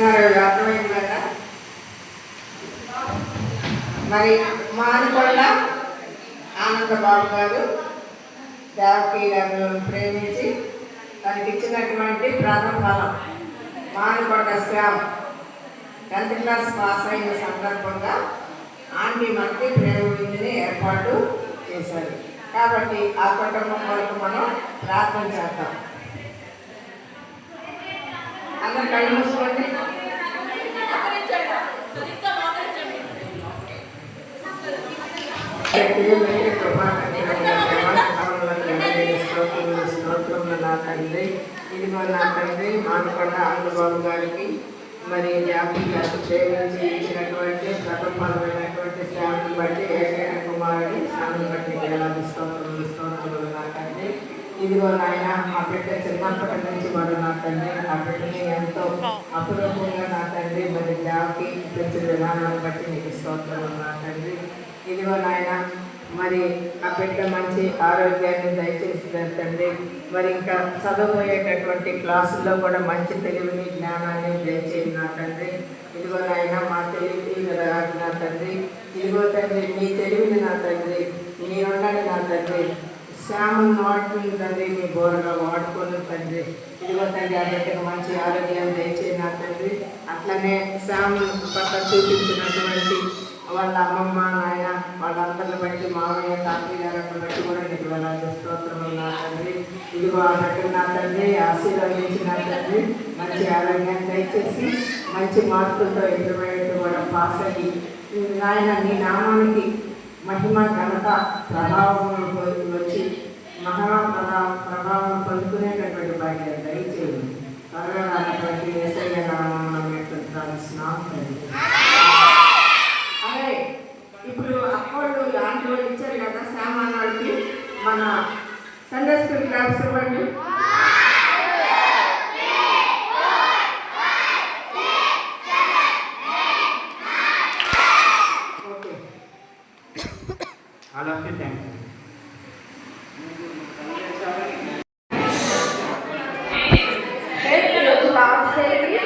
అర్థమైంది కదా. మరి మానుకొండ ఆనందబాబు గారు దేవకి గారు ప్రేమించి తనకి ఇచ్చినటువంటి ప్రథమ ఫలం Manukonda Shyam 10th class pass అయిన సందర్భంగా ఆంటీ మనకి ప్రేమ విందుని ఏర్పాటు చేశారు. కాబట్టి ఆ కుటుంబం వరకు మనం ప్రార్థన చేద్దాం. అందరు కళ్ళు మూసుకోండి. నా తండ్రి, ఇదిగో నా తండ్రి మానుకొండ ఆనందబాబు గారికి మరి జాబీ గారికి ప్రేమించి ఇచ్చినటువంటి ప్రథమమైనటువంటి శ్యామను బట్టి ఏకైక కుమారుడి శ్యామను బట్టి వేలాది స్తోత్రములు నా తండ్రి. ఇదిగో నాయన మా బిడ్డ చిన్నప్పటి నుంచి మరి నా తండ్రి ఆ బిడ్డని ఎంతో అపురూపంగా నా తండ్రి మరి జాబీ పెంచిన విధానాన్ని బట్టి నీకు స్తోత్రములు నా తండ్రి. ఇదిగో నాయన మరి ఆ బిడ్డ మంచి ఆరోగ్యాన్ని దయచేసి తండ్రి. మరి ఇంకా చదవబోయేటటువంటి క్లాసుల్లో కూడా మంచి తెలివిని జ్ఞానాన్ని దయచేసి నా తండ్రి. ఇదిగో నాయన మా తెలివి నా తండ్రి. ఇదిగో తండ్రి మీ తెలివిని నా తండ్రి మీ ఉండండి నా తండ్రి. శ్యామను వాడుకుని తండ్రి మీ బోరగా వాడుకోను తండ్రి. ఇదిగో తండ్రి ఆ బిడ్డకు మంచి ఆరోగ్యాన్ని దయచేసి నా తండ్రి. అట్లనే శ్యామను పక్కన చూపించినటువంటి వాళ్ళ అమ్మమ్మ నాయన వాళ్ళందరిని బట్టి మామయ్య తాతయ్య గారిని బట్టి కూడా నీకు వేలాది స్తోత్రములు నా తండ్రి. ఇదిగో ఆ బిడ్డ నా తండ్రి ఆశీర్వదించి నా తండ్రి మంచి ఆరోగ్యాన్ని దయచేసి మంచి మార్కులతో ఇంటర్మీడియట్ కూడా పాస్ అయ్యి నాయన నీ నామానికి మహిమ ఘనత ప్రభావం వచ్చి ప్రభావం పొందుకునేటటువంటి భాగ్యాన్ని దయచేయండి. త్వరగా రానటువంటి ఏసయ్య నామం అలాగే ఇప్పుడు అప్పుడు లాంటి వాళ్ళు ఇచ్చారు కదా సామాన్ వాళ్ళకి మన సండే స్కూల్ క్లాస్ ఇవ్వండి. Okay all of you thank you.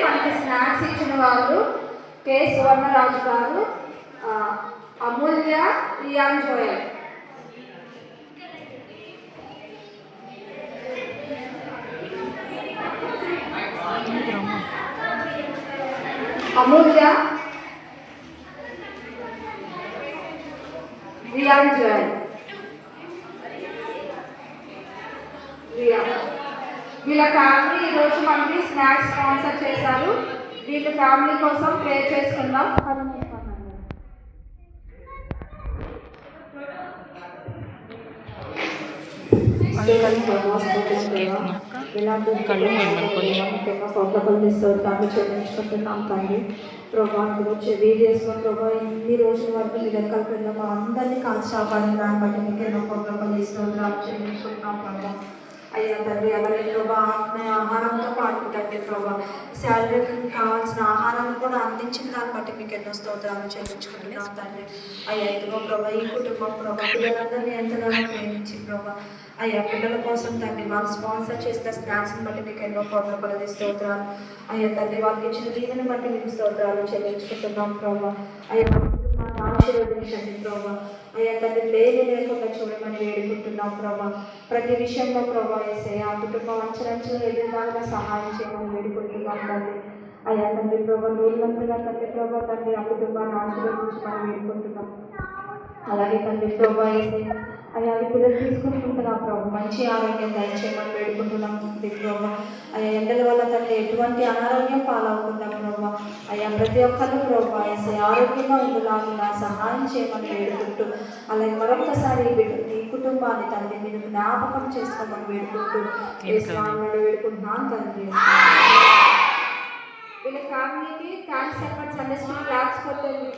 మనకి స్నాక్స్ ఇచ్చిన వాళ్ళు కె సువర్ణరాజు గారు, అమూల్య, ఇయాన్ జోయల్. అమూల్య, ఇయాన్ జోయల్. వీళ్ళ ఫ్యామిలీ ఈరోజు మనకి స్నాక్స్ స్పాన్సర్ చేశారు. వీళ్ళ ఫ్యామిలీ కోసం ప్రే చేసుకుందాం. చెల్లించుకుంటున్నాం తండ్రి. ప్రభా వచ్చే వీడియోస్లో ప్రభా ఇన్ని రోజుల వరకు మీ లెక్కల క్రింద మా అందరినీ కాల్చి కాపాడిన దాన్ని బట్టి మీకు ఎన్నో పొందలు ఇస్తున్నాం చెల్లించుకుంటున్నాం ప్రభా. అయ్యా తండ్రి అలాగే ప్రభా ఆహారంతో పాటు తండ్రి ప్రభా శారీరకంగా కావాల్సిన ఆహారం కూడా అందించిన దాన్ని బట్టి మీకు ఎన్నో స్తోత్రాలు చెల్లించుకుంటున్నాం తండ్రి. అయ్యా ఇదిగో ప్రభా ఈ కుటుంబం ప్రభా పిల్లలందరినీ ఎంతగానో ప్రేమించి ప్రభా అయ్యా పిల్లల కోసం తండ్రి వాళ్ళు స్పాన్సర్ చేసిన స్నాక్స్ని బట్టి మీకు ఎన్నో పొందలు స్తోత్రాలు. అయ్యా తండ్రి వాళ్ళకి ఇచ్చిన దీనిని బట్టి మీకు స్తోత్రాలు చెల్లించుకుంటున్నాం ప్రభా. అయ్యా ఆశీర్వదించండి ప్రభా. అయ్యా తండ్రి లేని లేకుండా చూడమని వేడుకుంటున్నాం ప్రభా. ప్రతి విషయంలో ప్రభా వేసే ఆ కుటుంబం అంచనంచులు ఎదురుగా సహాయం చేయమని వేడుకుంటున్నాం తండ్రి. అయ్యా తండ్రి ప్రభా నూరుమంతుగా తండ్రి ప్రభా తండ్రి ఆ కుటుంబాన్ని ఆశీర్వదించమని వేడుకుంటున్నాం. అలాగే తండ్రి ప్రభా వేసే అయ్యా పిల్లలు తీసుకుంటున్నాం ప్రభు మంచి ఆరోగ్యం దయచేయమని వేడుకుంటున్నాం తండ్రి ప్రభా. అయ్యా ఎండల వల్ల తండ్రి ఎటువంటి అనారోగ్యం పాలవకుండా ప్రభా అయ్యా ప్రతి ఒక్కరు ప్రభా వేసే ఆరోగ్యంగా ఉండేలాగా సహాయం చేయమని వేడుకుంటూ అలాగే మరొకసారి ఈ కుటుంబాన్ని తండ్రి మీరు జ్ఞాపకం చేసుకోమని వేడుకుంటూ వేడుకుంటున్నాను తండ్రి. వీళ్ళ ఫ్యామిలీకి థ్యాంక్స్ చెప్పండి. సండే స్కూల్ క్లాస్ కొట్టండి.